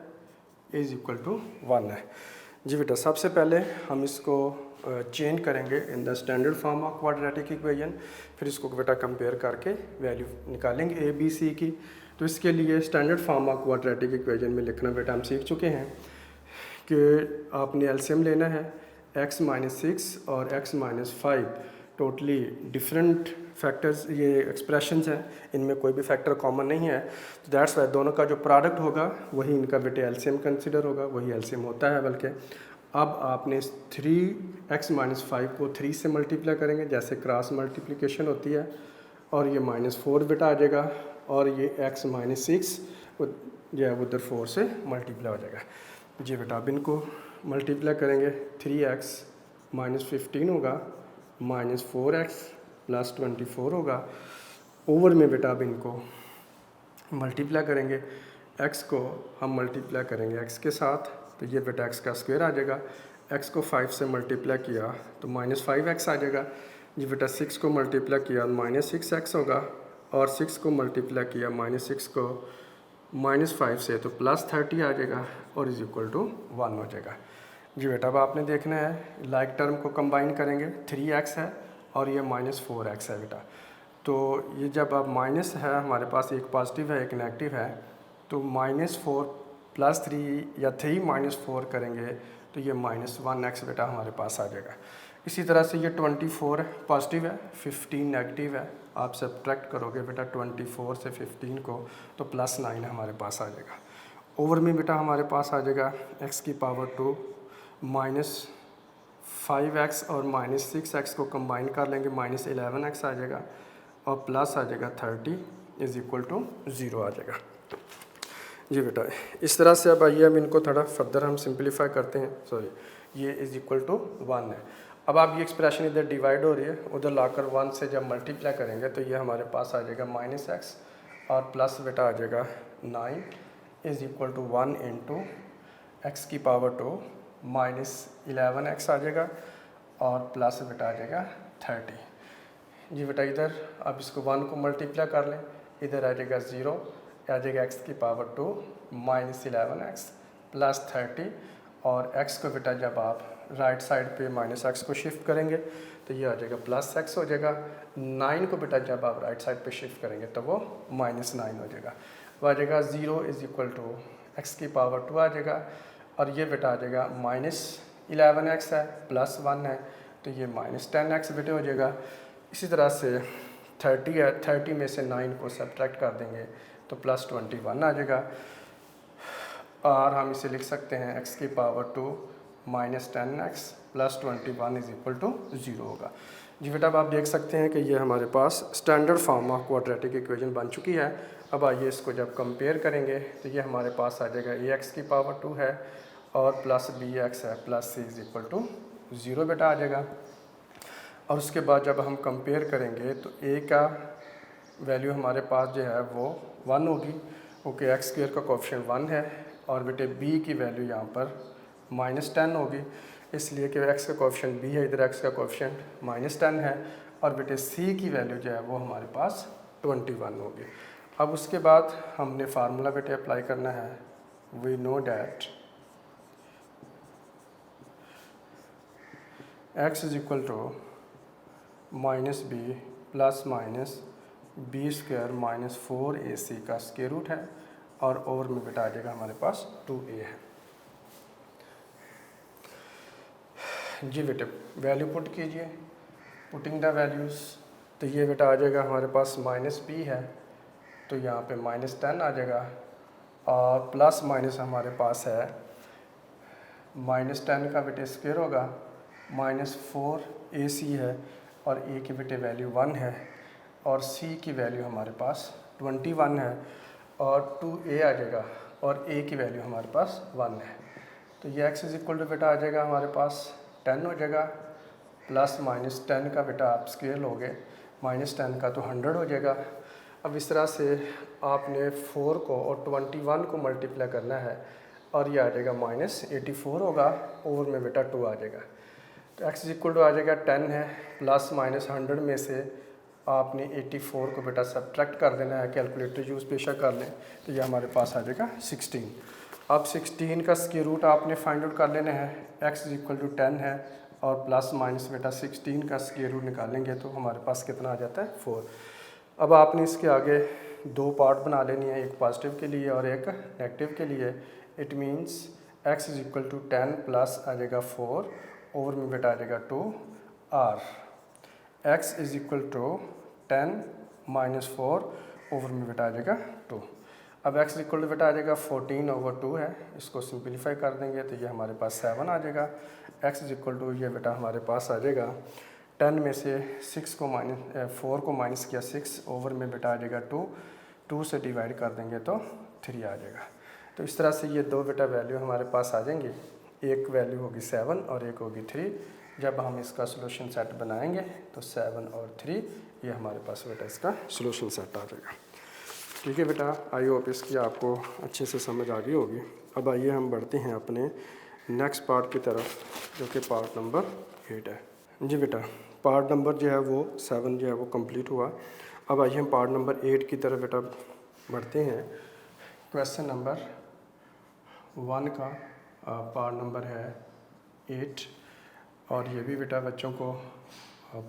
= 1 है। जी बेटा, सबसे पहले हम इसको चेंज करेंगे इन the standard form of quadratic equation, फिर इसको बेटा कंपेयर करके वैल्यू निकालेंगे ए बी सी की। तो इसके लिए standard form of quadratic equation में लिखना बेटा हम सीख चुके हैं कि आपने एलसीएम लेना है। x - 6 और x - 5 टोटली डिफरेंट फैक्टर्स, ये एक्सप्रेशंस हैं, इनमें कोई भी फैक्टर कॉमन नहीं है। तो दैट्स वाई दोनों का जो प्रोडक्ट होगा वही इनका बेटे एलसीएम कंसिडर होगा, वही एलसीएम होता है। बल्कि अब आपने 3x - 5 को 3 से मल्टीप्लाई करेंगे, जैसे क्रॉस मल्टीप्लिकेशन होती है, और ये -4 बेटा आ जाएगा, और ये x - 6 जो है उधर 4 से मल्टीप्लाई हो जाएगा। जी बेटा, अब इनको मल्टीप्लाई करेंगे, 3x - 15 होगा, -4x + 24 होगा। ओवर में बेटा अब इनको मल्टीप्लाई करेंगे, x को हम मल्टीप्लाई करेंगे x के साथ, तो ये बेटा x का स्क्वायर आ जाएगा। x को 5 से मल्टीप्लाई किया तो -5x आ जाएगा। जी बेटा, 6 को मल्टीप्लाई किया -6x होगा, और 6 को मल्टीप्लाई किया -6 को -5 से तो +30 आ जाएगा, और = 1 हो जाएगा। जी बेटा, अब आपने देखना है लाइक टर्म को कंबाइन करेंगे, 3x है और ये -4x है बेटा। तो ये जब अब माइनस है, हमारे पास एक पॉजिटिव है एक नेगेटिव है, तो -4 + 3 या 3 - 4 करेंगे तो ये -1x बेटा हमारे पास आ जाएगा। इसी तरह से ये 24 पॉजिटिव है, 15 नेगेटिव है, आप सब्ट्रैक्ट करोगे बेटा 24 से 15 को तो +9 हमारे पास आ जाएगा। ओवर में बेटा हमारे पास आ जाएगा x⁻2 -5x और -6x को कंबाइन कर लेंगे, -11x आ जाएगा, और प्लस आ जाएगा 30 = 0 आ जाएगा। जी बेटा, इस तरह से अब आइए हम इनको थोड़ा फर्दर हम सिंप्लीफाई करते हैं। सॉरी, ये = 1 है। अब आप ये एक्सप्रेशन इधर डिवाइड हो रही है, उधर लाकर 1 से जब मल्टीप्लाई करेंगे तो ये हमारे पास आ जाएगा -x, और प्लस बेटा आ जाएगा 9 = 1 × x⁻2 -11x आ जाएगा, और प्लस बेटा आ जाएगा 30। जी बेटा, इधर अब इसको 1 को मल्टीप्लाई कर लें, इधर आ जाएगा 0, आ जाएगा x⁻2 -11x + 30, और x को बेटा जब आप राइट साइड पे -x को शिफ्ट करेंगे तो ये आ जाएगा +x हो जाएगा। 9 को बेटा जब आप राइट साइड पे शिफ्ट करेंगे तो वो -9 हो जाएगा, वो आ जाएगा 0 = x⁻2 आ जाएगा, और ये बेटा आ जाएगा -11x है +1 है, तो ये -10x बेटे हो जाएगा। इसी तरह से 30 है, 30 में से 9 को सब्ट्रैक्ट कर देंगे तो +21 आ जाएगा, और हम इसे लिख सकते हैं x⁻2 -10x + 21 = 0 होगा। जी बेटा, अब आप देख सकते हैं कि ये हमारे पास standard form of quadratic equation बन चुकी है। अब आइए इसको जब कंपेयर करेंगे तो ये हमारे पास आ जाएगा ax⁻2 है और +bx है +c = 0 बेटा आ जाएगा। और उसके बाद जब हम कंपेयर करेंगे तो a का वैल्यू हमारे पास जो है वो 1 होगी, क्योंकि x² का कोएफिशिएंट 1 है, और बेटे b की वैल्यू यहाँ पर -10 होगी, इसलिए कि x का कोएफिशिएंट b है, इधर x का कोएफिशिएंट -10 है, और बेटे c की वैल्यू जो है वो हमारे पास 21 होगी। अब उसके बाद हमने फार्मूला बेटे अप्लाई करना है। We know that x is equal to minus B plus minus B square minus 4ac का स्क्वायर रूट है और ओवर में बेटा आ जाएगा हमारे पास 2a है। जी बेटे वैल्यू पुट कीजिए, पुटिंग द वैल्यूज़। तो ये बेटा आ जाएगा हमारे पास माइनस बी है तो यहाँ पे -10 आ जाएगा और प्लस माइनस हमारे पास है -10 का बेटे स्क्वायर होगा -4ac है और a की बेटे वैल्यू 1 है और c की वैल्यू हमारे पास 21 है और 2a आ जाएगा और a की वैल्यू हमारे पास 1 है। तो ये x इज इक्वल टू बेटा आ जाएगा हमारे पास 10 हो जाएगा प्लस -10 का बेटा आप स्केल हो गए -10 का तो 100 हो जाएगा। अब इस तरह से आपने 4 को और 21 को मल्टीप्लाई करना है और ये आ जाएगा -84 होगा, ओवर में बेटा 2 आ जाएगा। तो x इज इक्वल टू आ जाएगा 10 है प्लस -100 में से आपने 84 को बेटा सब्ट्रैक्ट कर देना है, कैलकुलेटर यूज़ बेशक कर लें तो ये हमारे पास आ जाएगा 16। अब 16 का स्क्वायर रूट आपने फाइंड आउट कर लेना है, x इज इक्वल टू 10 है और प्लस माइनस बेटा 16 का स्क्वायर रूट निकालेंगे तो हमारे पास कितना आ जाता है 4। अब आपने इसके आगे दो पार्ट बना लेनी है, एक पॉजिटिव के लिए और एक नेगेटिव के लिए। It means x is equal to 10 plus आ जाएगा 4 ओवर में बेटा आ जाएगा 2 और x is equal to 10 minus 4 over में बेटा आ जाएगा 2। अब x इक्वल टू बेटा आ जाएगा 14 ओवर 2 है, इसको सिंपलीफाई कर देंगे तो ये हमारे पास 7 आ जाएगा। x इज इक्वल टू ये बेटा हमारे पास आ जाएगा 10 में से 4 को माइनस किया 6 ओवर में बेटा आ जाएगा 2 से डिवाइड कर देंगे तो 3 आ जाएगा। तो इस तरह से ये दो बेटा वैल्यू हमारे पास आ जाएंगी, एक वैल्यू होगी 7 और एक होगी 3। जब हम इसका सोल्यूशन सेट बनाएंगे तो 7 और 3 ये हमारे पास बेटा इसका सोल्यूशन सेट आ जाएगा। ठीक है बेटा, आई होप इसकी आपको अच्छे से समझ आ गई होगी। अब आइए हम बढ़ते हैं अपने नेक्स्ट पार्ट की तरफ जो कि पार्ट नंबर 8 है। जी बेटा पार्ट नंबर जो है वो 7 जो है वो कंप्लीट हुआ। अब आइए हम पार्ट नंबर 8 की तरफ बेटा बढ़ते हैं। क्वेश्चन नंबर 1 का पार्ट नंबर है 8 और ये भी बेटा बच्चों को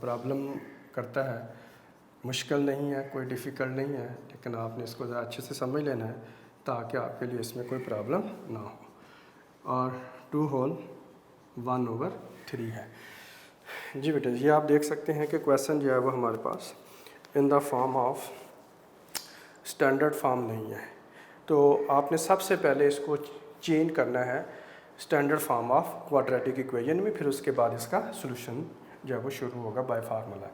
प्रॉब्लम करता है, मुश्किल नहीं है, कोई डिफ़िकल्ट नहीं है, लेकिन आपने इसको ज़रा अच्छे से समझ लेना है ताकि आपके लिए इसमें कोई प्रॉब्लम ना हो। और 2 होल 1 ओवर 3 है। जी बेटा ये आप देख सकते हैं कि क्वेश्चन जो है वो हमारे पास in the form of standard form नहीं है, तो आपने सबसे पहले इसको चेंज करना है standard form of quadratic equation में, फिर उसके बाद इसका सोल्यूशन जो है वो शुरू होगा बाय फार्मूला।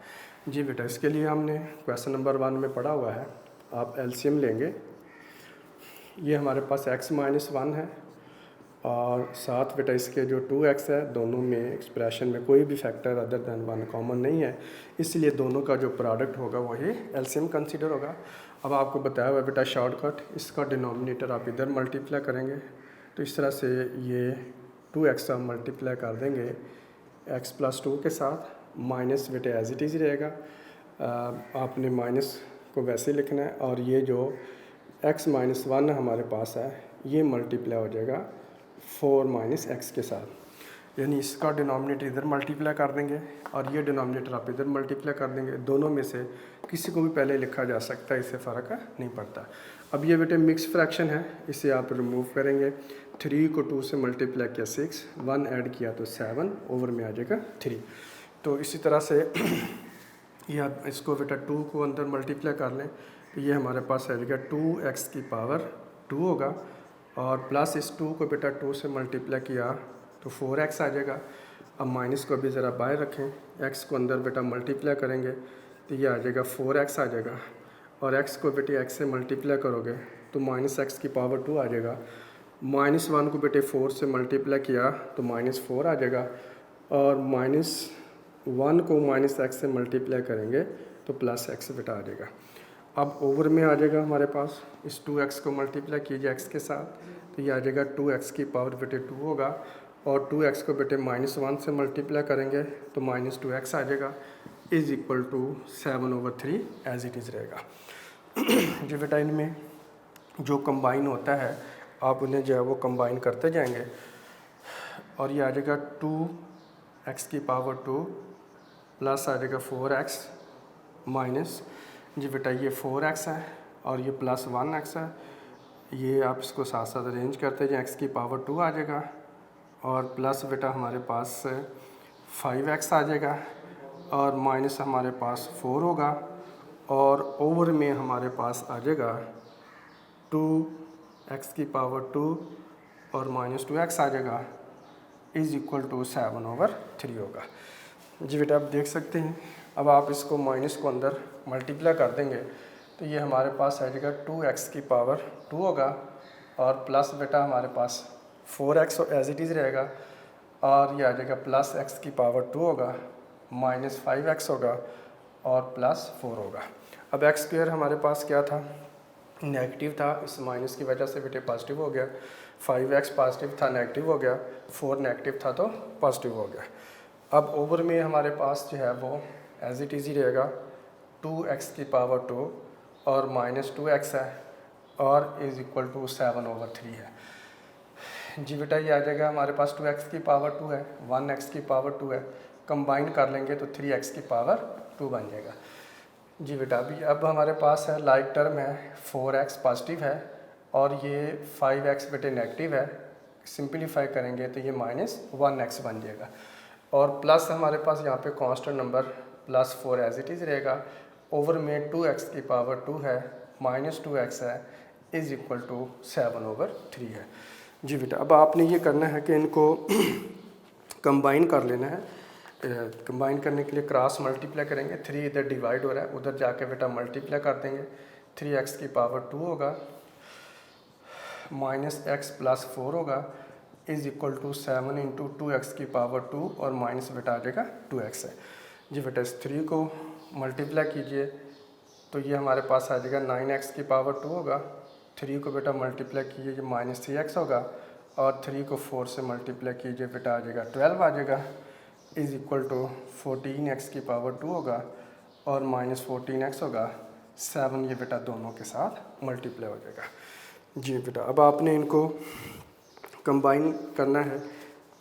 जी बेटा इसके लिए हमने क्वेश्चन नंबर 1 में पढ़ा हुआ है, आप एलसीएम लेंगे। ये हमारे पास x माइनस 1 है और साथ बेटा इसके जो 2x है, दोनों में एक्सप्रेशन में कोई भी फैक्टर अदर दैन 1 कॉमन नहीं है, इसलिए दोनों का जो प्रोडक्ट होगा वही एलसीएम कंसीडर होगा। अब आपको बताया हुआ बेटा शॉर्टकट, इसका डिनोमिनेटर आप इधर मल्टीप्लाई करेंगे तो इस तरह से ये 2x आप मल्टीप्लाई कर देंगे x प्लस 2 के साथ, माइनस बेटे एज इट इज़ रहेगा, आपने माइनस को वैसे लिखना है और ये जो x माइनस 1 हमारे पास है ये मल्टीप्लाई हो जाएगा 4 माइनस x के साथ, यानी इसका डिनोमिनेटर इधर मल्टीप्लाई कर देंगे और ये डिनोमिनेटर आप इधर मल्टीप्लाई कर देंगे। दोनों में से किसी को भी पहले लिखा जा सकता है, इससे फ़र्क नहीं पड़ता। अब ये बेटे मिक्स फ्रैक्शन है, इसे आप रिमूव करेंगे। 3 को 2 से मल्टीप्लाई किया 6, 1 ऐड किया तो 7 ओवर में आ जाएगा 3। तो इसी तरह से ये आप इसको बेटा 2 को अंदर मल्टीप्लाई कर लें तो ये हमारे पास आ जाएगा 2x की पावर 2 होगा और प्लस इस 2 को बेटा 2 से मल्टीप्लाई किया तो 4x आ जाएगा। अब माइनस को भी ज़रा बाहर रखें, x को अंदर बेटा मल्टीप्लाई करेंगे तो ये आ जाएगा 4x आ जाएगा और x को बेटे x से मल्टीप्लाई करोगे तो माइनस x की पावर 2 आ जाएगा। -1 को बेटे 4 से मल्टीप्लाई किया तो -4 आ जाएगा और -1 को -x से मल्टीप्लाई करेंगे तो +x बेटा आ जाएगा। अब ओवर में आ जाएगा हमारे पास, इस 2x को मल्टीप्लाई कीजिए x के साथ तो ये आ जाएगा 2x की पावर बेटे 2 होगा और 2x को बेटे -1 से मल्टीप्लाई करेंगे तो -2x आ जाएगा is equal to 7 over 3 as it is रहेगा। जो बेटा इनमें जो कंबाइन होता है आप उन्हें जो है वो कंबाइन करते जाएंगे और ये आ जाएगा 2 एक्स की पावर 2 प्लस आ जाएगा 4x माइनस, जी बेटा ये 4x है और ये प्लस 1x है, ये आप इसको साथ साथ अरेंज करते जाएं, एक्स की पावर 2 आ जाएगा और प्लस बेटा हमारे पास 5x आ जाएगा और माइनस हमारे पास 4 होगा और ओवर में हमारे पास आ जाएगा 2x की पावर 2 और माइनस 2x आ जाएगा इज़ इक्वल टू 7/3 होगा। जी बेटा आप देख सकते हैं, अब आप इसको माइनस को अंदर मल्टीप्लाई कर देंगे तो ये हमारे पास आ जाएगा 2x की पावर 2 होगा और प्लस बेटा हमारे पास 4x एज इट इज़ रहेगा और ये आ जाएगा प्लस x की पावर 2 होगा माइनस 5x होगा और प्लस 4 होगा। अब एक्स स्क्वायर हमारे पास क्या था, नेगेटिव था, इस माइनस की वजह से बेटे पॉजिटिव हो गया, 5x पॉजिटिव था नेगेटिव हो गया, 4 नेगेटिव था तो पॉजिटिव हो गया। अब ओवर में हमारे पास जो है वो एज इट इज़ ही रहेगा 2x की पावर 2 और माइनस 2x है और इज़ इक्वल टू 7/3 है। जी बेटा ये आ जाएगा हमारे पास 2x की पावर 2 है, 1x की पावर 2 है, कंबाइन कर लेंगे तो 3x की पावर 2 बन जाएगा। जी बेटा अभी अब हमारे पास है लाइक टर्म है 4x पॉजिटिव है और ये 5x बेटे नेगेटिव है, सिंपलीफाई करेंगे तो ये माइनस 1x बन जाएगा और प्लस हमारे पास यहाँ पे constant number plus 4 as it is रहेगा, ओवर में 2x की पावर 2 है माइनस 2x है इज़ इक्वल टू 7/3 है। जी बेटा अब आपने ये करना है कि इनको कंबाइन कर लेना है, कंबाइन करने के लिए क्रॉस मल्टीप्लाई करेंगे, 3 इधर डिवाइड हो रहा है उधर जाके बेटा मल्टीप्लाई कर देंगे, 3x की पावर 2 होगा माइनस x प्लस 4 होगा is equal to 7 into 2x की पावर 2 और माइनस बेटा आ जाएगा 2x है। जी बेटा इस 3 को मल्टीप्लाई कीजिए तो ये हमारे पास आ जाएगा 9x की पावर 2 होगा, 3 को बेटा मल्टीप्लाई कीजिए ये माइनस 3x होगा और 3 को 4 से मल्टीप्लाई कीजिए बेटा आ जाएगा 12 आ जाएगा इज़ इक्वल टू 14x की पावर 2 होगा और माइनस 14x होगा, 7 ये बेटा दोनों के साथ मल्टीप्लाई हो जाएगा। जी बेटा अब आपने इनको कंबाइन करना है,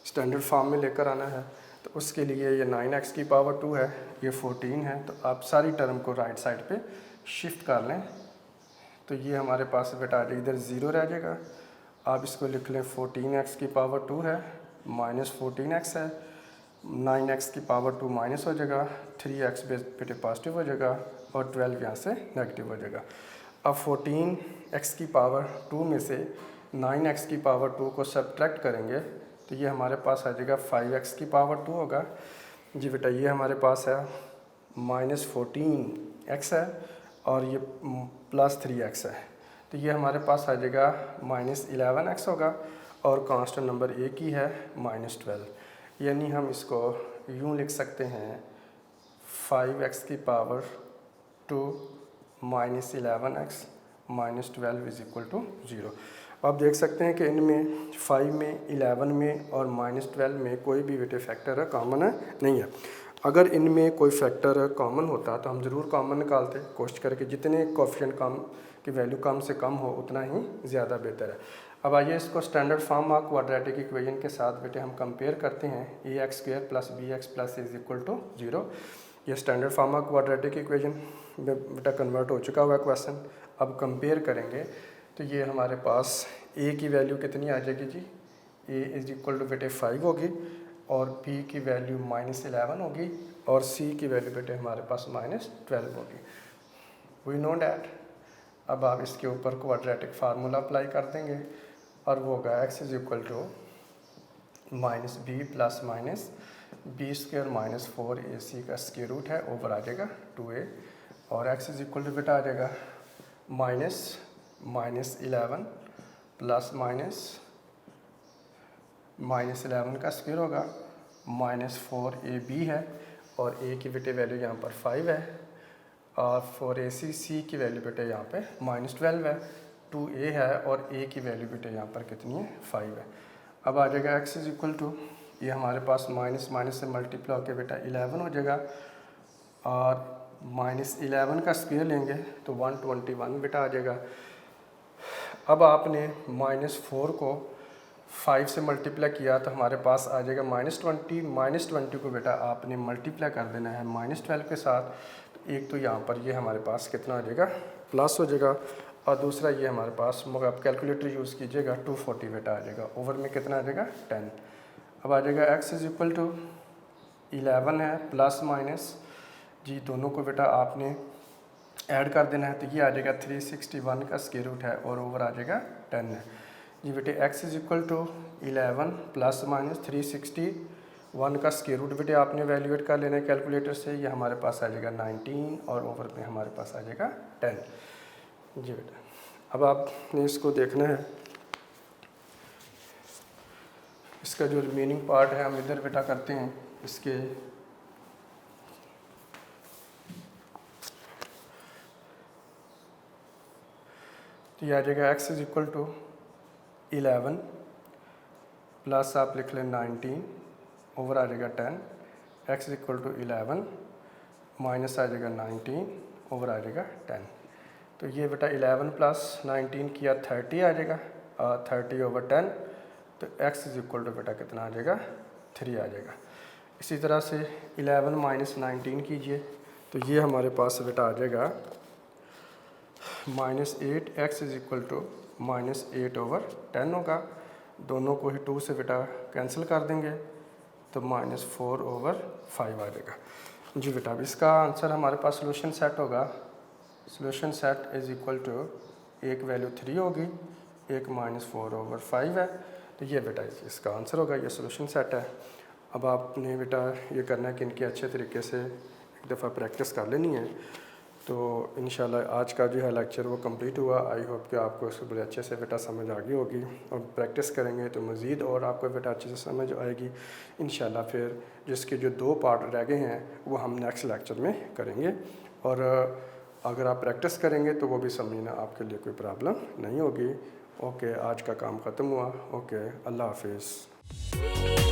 स्टैंडर्ड फॉर्म में लेकर आना है, तो उसके लिए ये 9x की पावर 2 है, ये 14 है, तो आप सारी टर्म को राइट साइड पे शिफ्ट कर लें तो ये हमारे पास बेटा इधर 0 रह जाएगा। आप इसको लिख लें 14x की पावर 2 है माइनस 14x है, 9x की पावर 2 माइनस हो जाएगा, 3x बेटे पॉजिटिव हो जाएगा और 12 यहाँ से नेगेटिव हो जाएगा। अब 14x की पावर 2 में से 9x की पावर 2 को सब्ट्रैक्ट करेंगे तो ये हमारे पास आ जाएगा 5x की पावर 2 होगा। जी बेटा ये हमारे पास है माइनस 14x है और ये प्लस 3x है, तो ये हमारे पास आ जाएगा माइनस 11x होगा और कांस्टेंट नंबर एक ही है माइनस 12, यानी हम इसको यूँ लिख सकते हैं 5x की power 2 minus 11x minus 12 is equal to 0। आप देख सकते हैं कि इनमें 5 में 11 में और माइनस 12 में कोई भी बेटे फैक्टर है कॉमन है नहीं है। अगर इनमें कोई फैक्टर कॉमन होता तो हम ज़रूर कॉमन निकालते, कोशिश करके जितने कोएफिशिएंट कम की वैल्यू कम से कम हो उतना ही ज़्यादा बेहतर है। अब आइए इसको standard form of quadratic equation के साथ बेटे हम कंपेयर करते हैं, ax² plus bx plus is equal to 0। ये standard form of quadratic equation बेटा कन्वर्ट हो चुका हुआ क्वेश्चन। अब कंपेयर करेंगे तो ये हमारे पास a की वैल्यू कितनी आ जाएगी जी, a इज इक्वल टू बेटे 5 होगी और b की वैल्यू माइनस 11 होगी और c की वैल्यू बेटे हमारे पास माइनस 12 होगी। We know that. अब आप इसके ऊपर क्वाड्रेटिक फार्मूला अप्लाई कर देंगे और वो होगा x is equal to minus B plus minus b² minus 4ac का स्क्वायर रूट है, ओवर आ जाएगा 2a और x इज इक्वल टू बेटा आ जाएगा माइनस 11 प्लस माइनस 11 का स्क्वायर होगा माइनस 4ab है और a की बेटे वैल्यू यहाँ पर 5 है और 4ac c की वैल्यू बेटे यहाँ पे माइनस 12 है, 2a है और a की वैल्यू बेटे यहाँ पर कितनी है 5 है। अब आ जाएगा x इज इक्वल टू, ये हमारे पास माइनस माइनस से मल्टीप्लाई होकर बेटा 11 हो जाएगा और माइनस 11 का स्क्वायर लेंगे तो 121 बेटा आ जाएगा। अब आपने माइनस 4 को 5 से मल्टीप्लाई किया तो हमारे पास आ जाएगा -20। -20 को बेटा आपने मल्टीप्लाई कर देना है -12 के साथ। एक तो यहाँ पर ये हमारे पास कितना आ जाएगा, प्लस हो जाएगा, और दूसरा ये हमारे पास, मगर आप कैलकुलेटर यूज़ कीजिएगा, 240 बेटा आ जाएगा। ओवर में कितना आ जाएगा, 10। अब आ जाएगा x = 11 है, प्लस माइनस जी दोनों को बेटा आपने ऐड कर देना है, तो ये आ जाएगा 361 का स्क्वायर रूट है, और ओवर आ जाएगा 10 है जी बेटे। x = 11 प्लस माइनस 361 का स्क्वायर रूट बेटे आपने वैल्यूएट कर लेना है कैलकुलेटर से। ये हमारे पास आ जाएगा 19, और ओवर में हमारे पास आ जाएगा 10 जी बेटा। अब आपने इसको देखना है, इसका जो रिमेनिंग पार्ट है हम इधर बेटा करते हैं इसके। तो ये आ जाएगा x = 11 प्लस आप लिख लें 19, ओवर आ जाएगा 10। x = 11 माइनस आ जाएगा 19, ओवर आ जाएगा 10। तो ये बेटा 11 प्लस 19 किया 30 आ जाएगा, 30 ओवर 10, तो x = बेटा कितना आ जाएगा, 3 आ जाएगा। इसी तरह से 11 माइनस 19 कीजिए, तो ये हमारे पास बेटा आ जाएगा -8, x = -8 ओवर 10 होगा। दोनों को ही 2 से बेटा कैंसिल कर देंगे, तो -4 ओवर 5 आ जाएगा जी बेटा। अब इसका आंसर हमारे पास सोल्यूशन सेट होगा, सोल्यूशन सेट = एक वैल्यू 3 होगी, एक -4 ओवर 5 है, तो ये बेटा इसका आंसर होगा, ये सोल्यूशन सेट है। अब आपने बेटा ये करना है कि इनकी अच्छे तरीके से एक दफ़ा प्रैक्टिस कर लेनी है। तो इंशाल्लाह आज का जो है लेक्चर वो कंप्लीट हुआ। आई होप कि आपको इसको बड़े अच्छे से बेटा समझ आ गई होगी, और प्रैक्टिस करेंगे तो मज़ीद और आपको बेटा अच्छे से समझ आएगी इंशाल्लाह। फिर जिसके जो 2 पार्ट रह गए हैं वो हम नेक्स्ट लेक्चर में करेंगे, और अगर आप प्रैक्टिस करेंगे तो वो भी समझना आपके लिए कोई प्रॉब्लम नहीं होगी। ओके, आज का काम ख़त्म हुआ। ओके, अल्लाह हाफिज़।